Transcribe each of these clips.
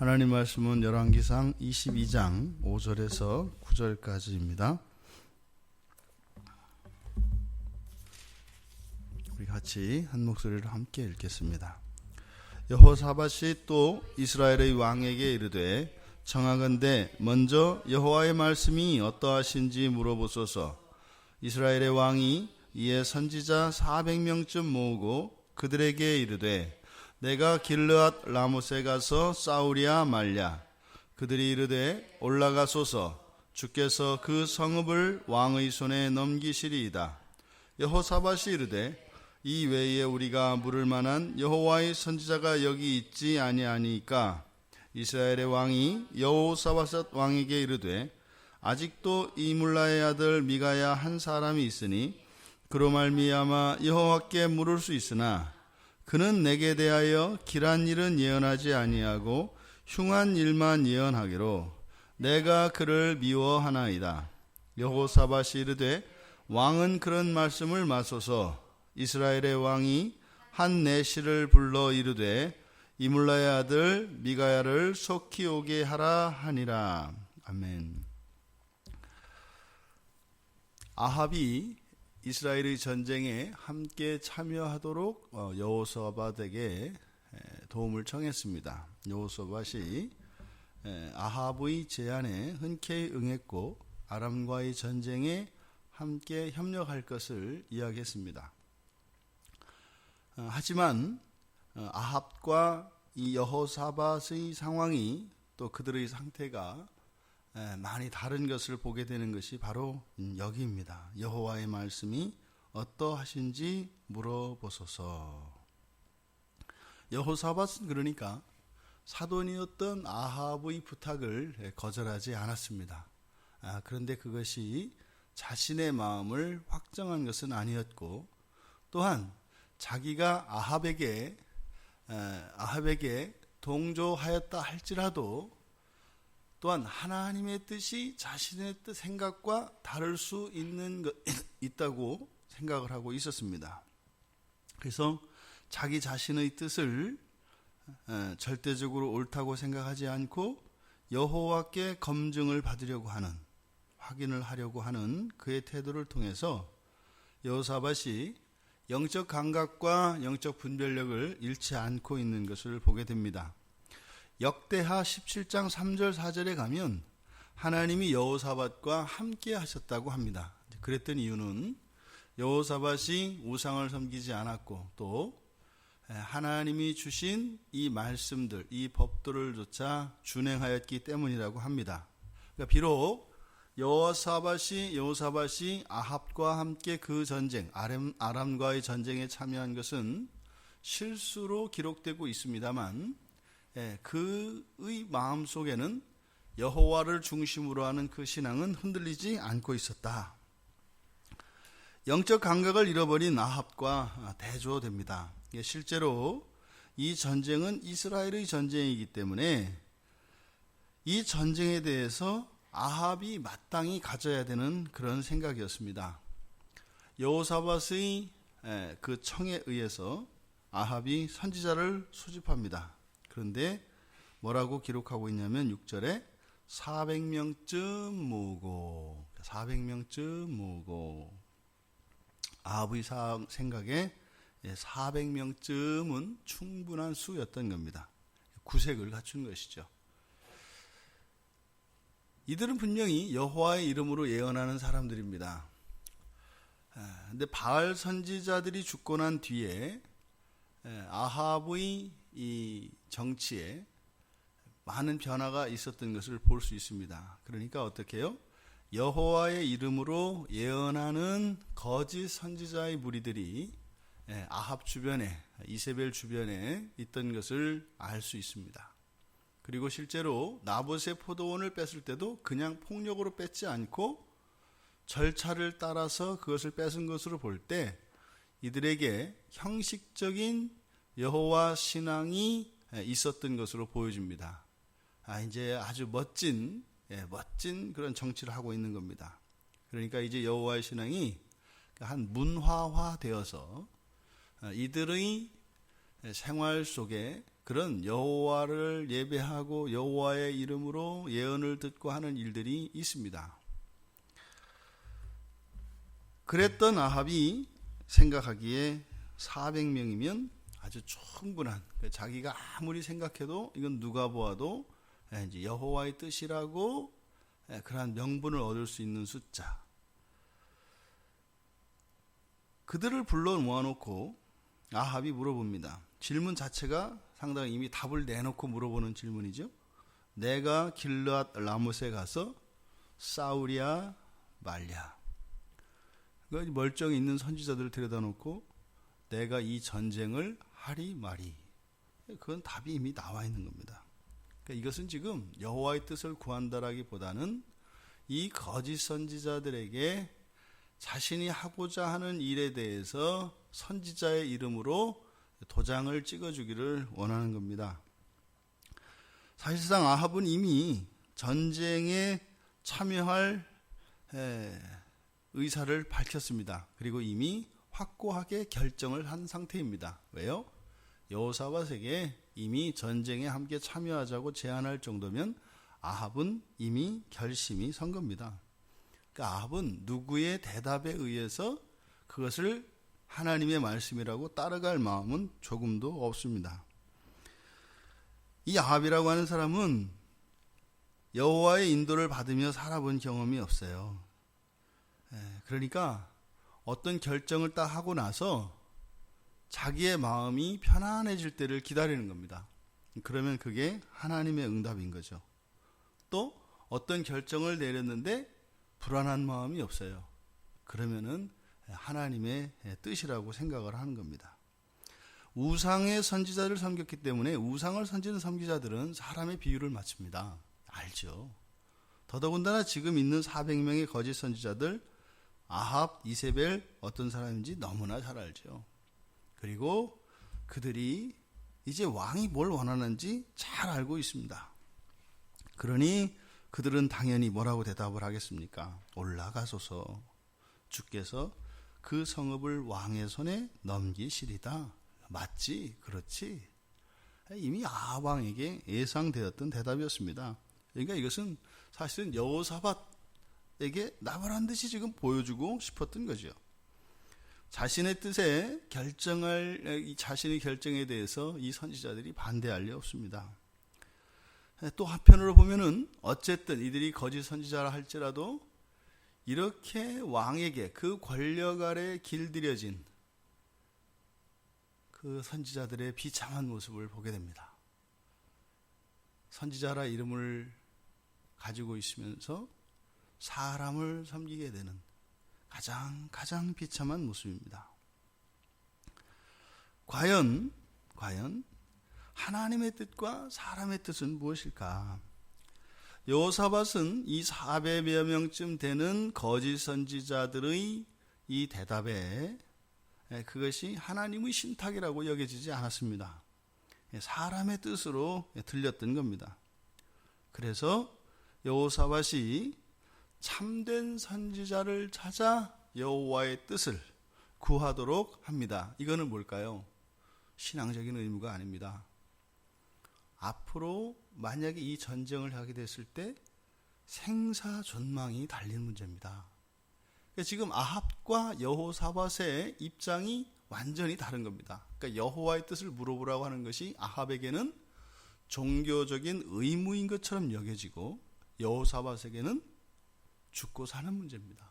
하나님 말씀은 열왕기상 22장 5절에서 9절까지입니다. 우리 같이 한 목소리로 함께 읽겠습니다. 여호사밧이 또 이스라엘의 왕에게 이르되 청하건대 먼저 여호와의 말씀이 어떠하신지 물어보소서. 이스라엘의 왕이 이에 선지자 400명쯤 모으고 그들에게 이르되 내가 길르앗 라못에 가서 싸우랴 말랴. 그들이 이르되 올라가소서. 주께서 그 성읍을 왕의 손에 넘기시리이다. 여호사밧이 이르되 이 외에 우리가 물을 만한 여호와의 선지자가 여기 있지 아니하니까. 이스라엘의 왕이 여호사밧 왕에게 이르되 아직도 이물라의 아들 미가야 한 사람이 있으니 그로 말미암아 여호와께 물을 수 있으나 그는 내게 대하여 길한 일은 예언하지 아니하고 흉한 일만 예언하기로 내가 그를 미워하나이다. 여호사밧이 이르되 왕은 그런 말씀을 마소서. 이스라엘의 왕이 한 내시를 불러 이르되 이물라의 아들 미가야를 속히 오게 하라 하니라. 아멘. 아합이 이스라엘의 전쟁에 함께 참여하도록 여호사밧에게 도움을 청했습니다. 여호사밧이 아합의 제안에 흔쾌히 응했고 아람과의 전쟁에 함께 협력할 것을 이야기했습니다. 하지만 아합과 이 여호사밧의 상황이 또 그들의 상태가 많이 다른 것을 보게 되는 것이 바로 여기입니다. 여호와의 말씀이 어떠하신지 물어보소서. 여호사밧은 그러니까 사돈이었던 아합의 부탁을 거절하지 않았습니다. 그런데 그것이 자신의 마음을 확정한 것은 아니었고 또한 자기가 아합에게 동조하였다 할지라도 또한 하나님의 뜻이 자신의 뜻 생각과 다를 수 있다고 생각을 하고 있었습니다. 그래서 자기 자신의 뜻을 절대적으로 옳다고 생각하지 않고 여호와께 검증을 받으려고 하는, 확인을 하려고 하는 그의 태도를 통해서 여호사밧이 영적 감각과 영적 분별력을 잃지 않고 있는 것을 보게 됩니다. 역대하 17장 3절 4절에 가면 하나님이 여호사밧과 함께 하셨다고 합니다. 그랬던 이유는 여호사밧이 우상을 섬기지 않았고 또 하나님이 주신 이 말씀들, 이 법도를 조차 준행하였기 때문이라고 합니다. 그러니까 비록 여호사밧이 아합과 함께 그 전쟁, 아람과의 전쟁에 참여한 것은 실수로 기록되고 있습니다만 그의 마음속에는 여호와를 중심으로 하는 그 신앙은 흔들리지 않고 있었다. 영적 감각을 잃어버린 아합과 대조됩니다. 실제로 이 전쟁은 이스라엘의 전쟁이기 때문에 이 전쟁에 대해서 아합이 마땅히 가져야 되는 그런 생각이었습니다. 여호사밧의 그 청에 의해서 아합이 선지자를 소집합니다. 그런데 뭐라고 기록하고 있냐면 6절에 400명쯤 모으고 아합의 생각에 400명쯤은 충분한 수였던 겁니다. 구색을 갖춘 것이죠. 이들은 분명히 여호와의 이름으로 예언하는 사람들입니다. 근데 바알 선지자들이 죽고 난 뒤에 아합의 이 정치에 많은 변화가 있었던 것을 볼 수 있습니다. 그러니까 어떻게 해요? 여호와의 이름으로 예언하는 거짓 선지자의 무리들이 아합 주변에, 이세벨 주변에 있던 것을 알 수 있습니다. 그리고 실제로 나봇의 포도원을 뺐을 때도 그냥 폭력으로 뺐지 않고 절차를 따라서 그것을 뺏은 것으로 볼 때 이들에게 형식적인 여호와 신앙이 있었던 것으로 보여집니다. 이제 아주 멋진 그런 정치를 하고 있는 겁니다. 그러니까 이제 여호와의 신앙이 한 문화화 되어서 이들의 생활 속에 그런 여호와를 예배하고 여호와의 이름으로 예언을 듣고 하는 일들이 있습니다. 그랬던 아합이 생각하기에 400명이면 아주 충분한, 자기가 아무리 생각해도 이건 누가 보아도 이제 여호와의 뜻이라고 그러한 명분을 얻을 수 있는 숫자. 그들을 불러 모아놓고 아합이 물어봅니다. 질문 자체가 상당히 이미 답을 내놓고 물어보는 질문이죠. 내가 길르앗 라못에 가서 싸우랴 말랴. 멀쩡히 있는 선지자들을 데려다 놓고 내가 이 전쟁을 하리 마리. 그건 답이 이미 나와 있는 겁니다. 그러니까 이것은 지금 여호와의 뜻을 구한다라기보다는 이 거짓 선지자들에게 자신이 하고자 하는 일에 대해서 선지자의 이름으로 도장을 찍어주기를 원하는 겁니다. 사실상 아합은 이미 전쟁에 참여할 의사를 밝혔습니다. 그리고 이미 확고하게 결정을 한 상태입니다. 왜요? 여호사밧에게 이미 전쟁에 함께 참여하자고 제안할 정도면 아합은 이미 결심이 선 겁니다. 그러니까 아합은 누구의 대답에 의해서 그것을 하나님의 말씀이라고 따라갈 마음은 조금도 없습니다. 이 아합이라고 하는 사람은 여호와의 인도를 받으며 살아본 경험이 없어요. 그러니까 어떤 결정을 딱 하고 나서 자기의 마음이 편안해질 때를 기다리는 겁니다. 그러면 그게 하나님의 응답인 거죠. 또 어떤 결정을 내렸는데 불안한 마음이 없어요. 그러면은 하나님의 뜻이라고 생각을 하는 겁니다. 우상의 선지자를 섬겼기 때문에 우상을 섬기는 선지자들은 사람의 비유를 맞춥니다. 알죠. 더더군다나 지금 있는 400명의 거짓 선지자들, 아합, 이세벨 어떤 사람인지 너무나 잘 알죠. 그리고 그들이 이제 왕이 뭘 원하는지 잘 알고 있습니다. 그러니 그들은 당연히 뭐라고 대답을 하겠습니까? 올라가소서. 주께서 그 성읍을 왕의 손에 넘기시리다. 맞지? 그렇지? 이미 아합 왕에게 예상되었던 대답이었습니다. 그러니까 이것은 사실은 여호사밧에게 나무란 듯이 지금 보여주고 싶었던 거죠. 자신의 뜻에 자신의 결정에 대해서 이 선지자들이 반대할 리 없습니다. 또 한편으로 보면은 어쨌든 이들이 거짓 선지자라 할지라도 이렇게 왕에게 그 권력 아래 길들여진 그 선지자들의 비참한 모습을 보게 됩니다. 선지자라 이름을 가지고 있으면서 사람을 섬기게 되는 가장 비참한 모습입니다. 과연 하나님의 뜻과 사람의 뜻은 무엇일까? 여호사밧은 이 400여 명쯤 되는 거짓 선지자들의 이 대답에 그것이 하나님의 신탁이라고 여겨지지 않았습니다. 사람의 뜻으로 들렸던 겁니다. 그래서 여호사밧이 참된 선지자를 찾아 여호와의 뜻을 구하도록 합니다. 이거는 뭘까요? 신앙적인 의무가 아닙니다. 앞으로 만약에 이 전쟁을 하게 됐을 때 생사존망이 달린 문제입니다. 그러니까 지금 아합과 여호사밧의 입장이 완전히 다른 겁니다. 그러니까 여호와의 뜻을 물어보라고 하는 것이 아합에게는 종교적인 의무인 것처럼 여겨지고 여호사밧에게는 죽고 사는 문제입니다.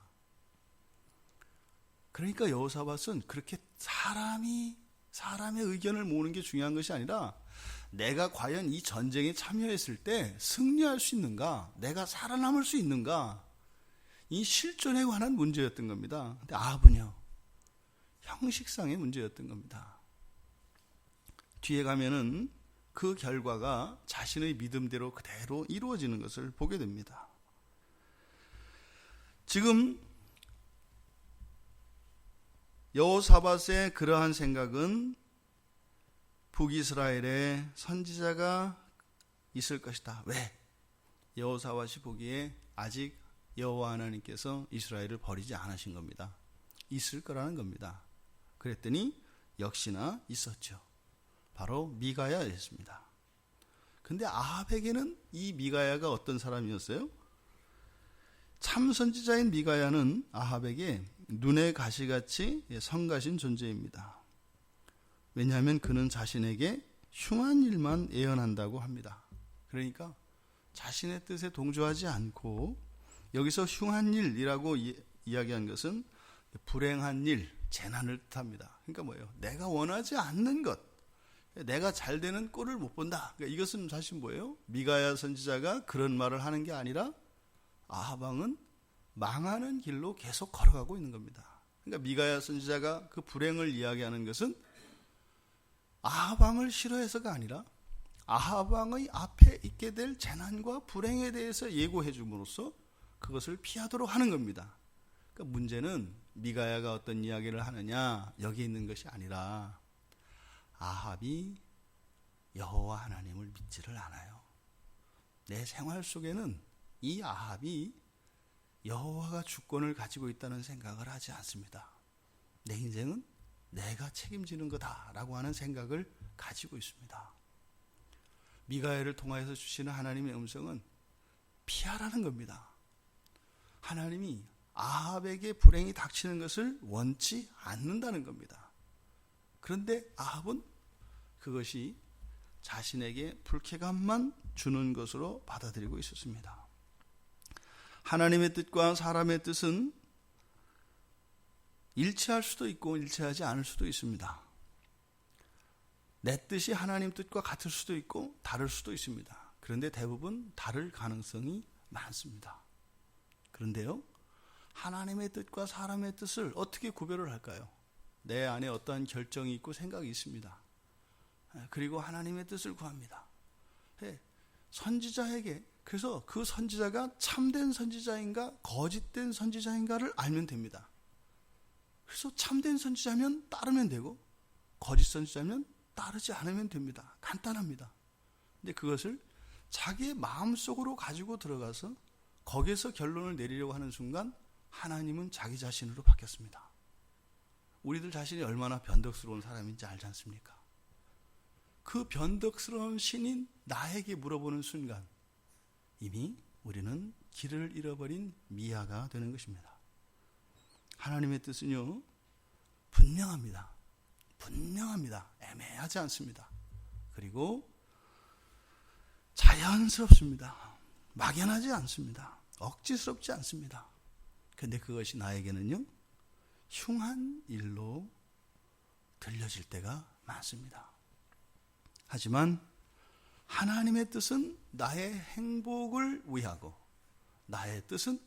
그러니까 여호사밧은 그렇게 사람의 의견을 모으는 게 중요한 것이 아니라 내가 과연 이 전쟁에 참여했을 때 승리할 수 있는가, 내가 살아남을 수 있는가, 이 실존에 관한 문제였던 겁니다. 근데 아합은요, 형식상의 문제였던 겁니다. 뒤에 가면은 그 결과가 자신의 믿음대로 그대로 이루어지는 것을 보게 됩니다. 지금 여호사밧의 그러한 생각은 북이스라엘에 선지자가 있을 것이다. 왜? 여호사밧이 보기에 아직 여호와 하나님께서 이스라엘을 버리지 않으신 겁니다. 있을 거라는 겁니다. 그랬더니 역시나 있었죠. 바로 미가야였습니다. 근데 아합에게는 이 미가야가 어떤 사람이었어요? 참 선지자인 미가야는 아합에게 눈의 가시같이 성가신 존재입니다. 왜냐하면 그는 자신에게 흉한 일만 예언한다고 합니다. 그러니까 자신의 뜻에 동조하지 않고, 여기서 흉한 일이라고 이야기한 것은 불행한 일, 재난을 뜻합니다. 그러니까 뭐예요? 내가 원하지 않는 것, 내가 잘 되는 꼴을 못 본다. 그러니까 이것은 사실 뭐예요? 미가야 선지자가 그런 말을 하는 게 아니라 아합 왕은 망하는 길로 계속 걸어가고 있는 겁니다. 그러니까 미가야 선지자가 그 불행을 이야기하는 것은 아합 왕을 싫어해서가 아니라 아합 왕의 앞에 있게 될 재난과 불행에 대해서 예고해 줌으로써 그것을 피하도록 하는 겁니다. 그러니까 문제는 미가야가 어떤 이야기를 하느냐, 여기 있는 것이 아니라 아합이 여호와 하나님을 믿지를 않아요. 내 생활 속에는 이 아합이 여호와가 주권을 가지고 있다는 생각을 하지 않습니다. 내 인생은 내가 책임지는 거다라고 하는 생각을 가지고 있습니다. 미가야를 통하여서 주시는 하나님의 음성은 피하라는 겁니다. 하나님이 아합에게 불행이 닥치는 것을 원치 않는다는 겁니다. 그런데 아합은 그것이 자신에게 불쾌감만 주는 것으로 받아들이고 있었습니다. 하나님의 뜻과 사람의 뜻은 일치할 수도 있고 일치하지 않을 수도 있습니다. 내 뜻이 하나님 뜻과 같을 수도 있고 다를 수도 있습니다. 그런데 대부분 다를 가능성이 많습니다. 그런데요, 하나님의 뜻과 사람의 뜻을 어떻게 구별을 할까요? 내 안에 어떠한 결정이 있고 생각이 있습니다. 그리고 하나님의 뜻을 구합니다. 선지자에게, 그래서 그 선지자가 참된 선지자인가 거짓된 선지자인가를 알면 됩니다. 그래서 참된 선지자면 따르면 되고 거짓 선지자면 따르지 않으면 됩니다. 간단합니다. 근데 그것을 자기의 마음속으로 가지고 들어가서 거기에서 결론을 내리려고 하는 순간 하나님은 자기 자신으로 바뀌었습니다. 우리들 자신이 얼마나 변덕스러운 사람인지 알지 않습니까? 그 변덕스러운 신인 나에게 물어보는 순간 이미 우리는 길을 잃어버린 미아가 되는 것입니다. 하나님의 뜻은요, 분명합니다. 분명합니다. 애매하지 않습니다. 그리고 자연스럽습니다. 막연하지 않습니다. 억지스럽지 않습니다. 그런데 그것이 나에게는요, 흉한 일로 들려질 때가 많습니다. 하지만 하나님의 뜻은 나의 행복을 위하고 나의 뜻은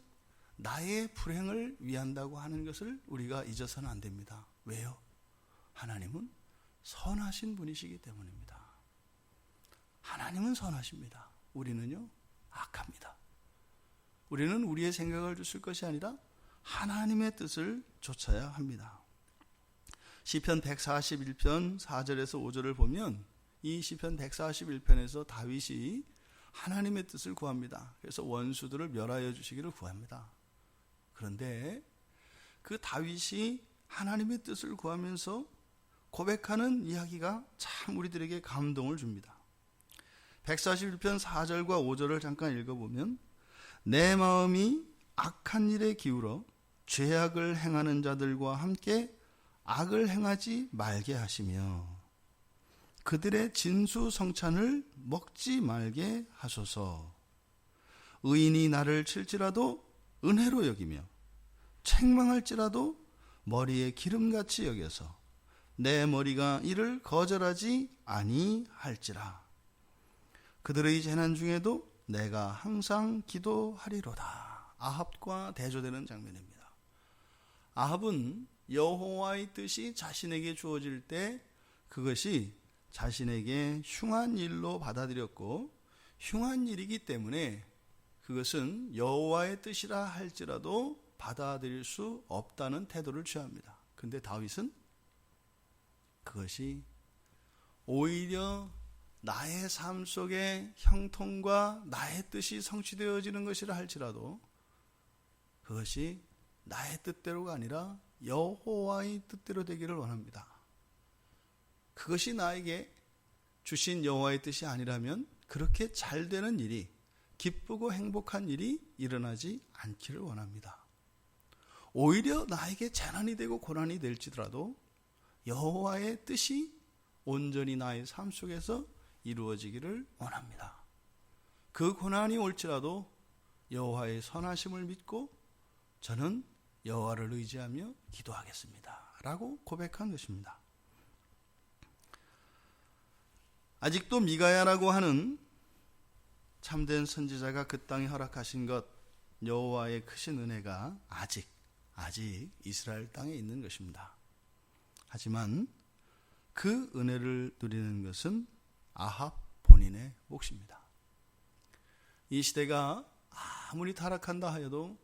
나의 불행을 위한다고 하는 것을 우리가 잊어서는 안 됩니다. 왜요? 하나님은 선하신 분이시기 때문입니다. 하나님은 선하십니다. 우리는요, 악합니다. 우리는 우리의 생각을 쫓을 것이 아니라 하나님의 뜻을 쫓아야 합니다. 시편 141편 4절에서 5절을 보면 이 시편 141편에서 다윗이 하나님의 뜻을 구합니다. 그래서 원수들을 멸하여 주시기를 구합니다. 그런데 그 다윗이 하나님의 뜻을 구하면서 고백하는 이야기가 참 우리들에게 감동을 줍니다. 141편 4절과 5절을 잠깐 읽어보면 내 마음이 악한 일에 기울어 죄악을 행하는 자들과 함께 악을 행하지 말게 하시며 그들의 진수성찬을 먹지 말게 하소서. 의인이 나를 칠지라도 은혜로 여기며 책망할지라도 머리에 기름같이 여겨서 내 머리가 이를 거절하지 아니할지라. 그들의 재난 중에도 내가 항상 기도하리로다. 아합과 대조되는 장면입니다. 아합은 여호와의 뜻이 자신에게 주어질 때 그것이 자신에게 흉한 일로 받아들였고 흉한 일이기 때문에 그것은 여호와의 뜻이라 할지라도 받아들일 수 없다는 태도를 취합니다. 근데 다윗은 그것이 오히려 나의 삶 속에 형통과 나의 뜻이 성취되어지는 것이라 할지라도 그것이 나의 뜻대로가 아니라 여호와의 뜻대로 되기를 원합니다. 그것이 나에게 주신 여호와의 뜻이 아니라면 그렇게 잘 되는 일이, 기쁘고 행복한 일이 일어나지 않기를 원합니다. 오히려 나에게 재난이 되고 고난이 될지라도 여호와의 뜻이 온전히 나의 삶 속에서 이루어지기를 원합니다. 그 고난이 올지라도 여호와의 선하심을 믿고 저는 여호와를 의지하며 기도하겠습니다 라고 고백한 것입니다. 아직도 미가야라고 하는 참된 선지자가 그 땅에 허락하신 것, 여호와의 크신 은혜가 아직 이스라엘 땅에 있는 것입니다. 하지만 그 은혜를 누리는 것은 아합 본인의 몫입니다. 이 시대가 아무리 타락한다 하여도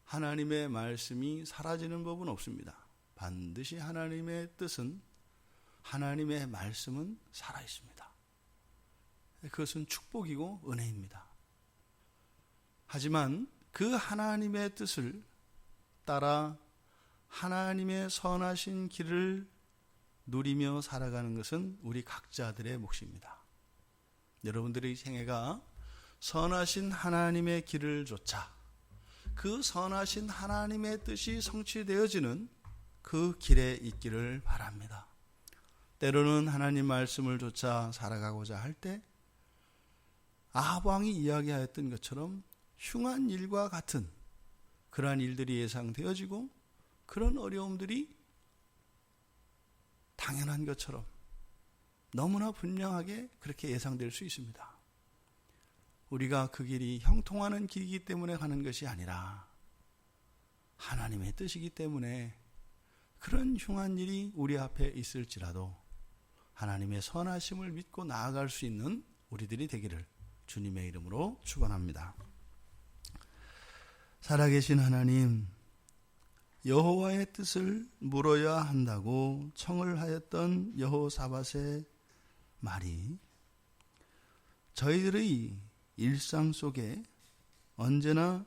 하나님의 말씀이 사라지는 법은 없습니다. 반드시 하나님의 뜻은, 하나님의 말씀은 살아있습니다. 그것은 축복이고 은혜입니다. 하지만 그 하나님의 뜻을 따라 하나님의 선하신 길을 누리며 살아가는 것은 우리 각자들의 몫입니다. 여러분들의 생애가 선하신 하나님의 길을 쫓아 그 선하신 하나님의 뜻이 성취되어지는 그 길에 있기를 바랍니다. 때로는 하나님 말씀을 쫓아 살아가고자 할 때 아합 왕이 이야기하였던 것처럼 흉한 일과 같은 그러한 일들이 예상되어지고 그런 어려움들이 당연한 것처럼 너무나 분명하게 그렇게 예상될 수 있습니다. 우리가 그 길이 형통하는 길이기 때문에 가는 것이 아니라 하나님의 뜻이기 때문에 그런 흉한 일이 우리 앞에 있을지라도 하나님의 선하심을 믿고 나아갈 수 있는 우리들이 되기를 주님의 이름으로 축원합니다. 살아계신 하나님, 여호와의 뜻을 물어야 한다고 청을 하였던 여호사밧의 말이 저희들의 일상 속에 언제나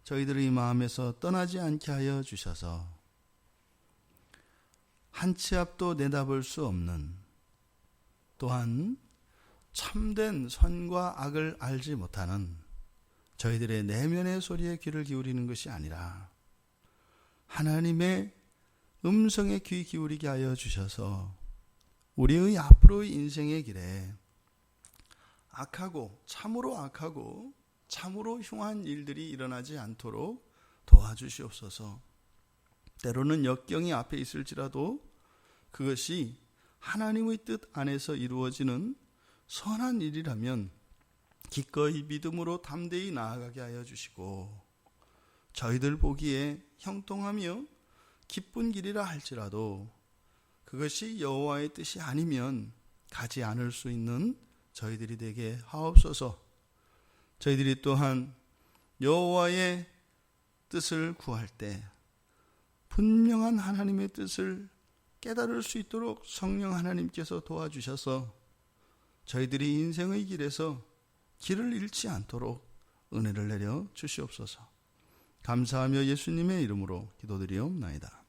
저희들의 마음에서 떠나지 않게 하여 주셔서 한 치 앞도 내다볼 수 없는, 또한 참된 선과 악을 알지 못하는 저희들의 내면의 소리에 귀를 기울이는 것이 아니라 하나님의 음성에 귀 기울이게 하여 주셔서 우리의 앞으로의 인생의 길에 악하고 참으로 흉한 일들이 일어나지 않도록 도와주시옵소서. 때로는 역경이 앞에 있을지라도 그것이 하나님의 뜻 안에서 이루어지는 선한 일이라면 기꺼이 믿음으로 담대히 나아가게 하여 주시고, 저희들 보기에 형통하며 기쁜 길이라 할지라도 그것이 여호와의 뜻이 아니면 가지 않을 수 있는 저희들이 되게 하옵소서. 저희들이 또한 여호와의 뜻을 구할 때 분명한 하나님의 뜻을 깨달을 수 있도록 성령 하나님께서 도와주셔서 저희들이 인생의 길에서 길을 잃지 않도록 은혜를 내려 주시옵소서. 감사하며 예수님의 이름으로 기도드리옵나이다.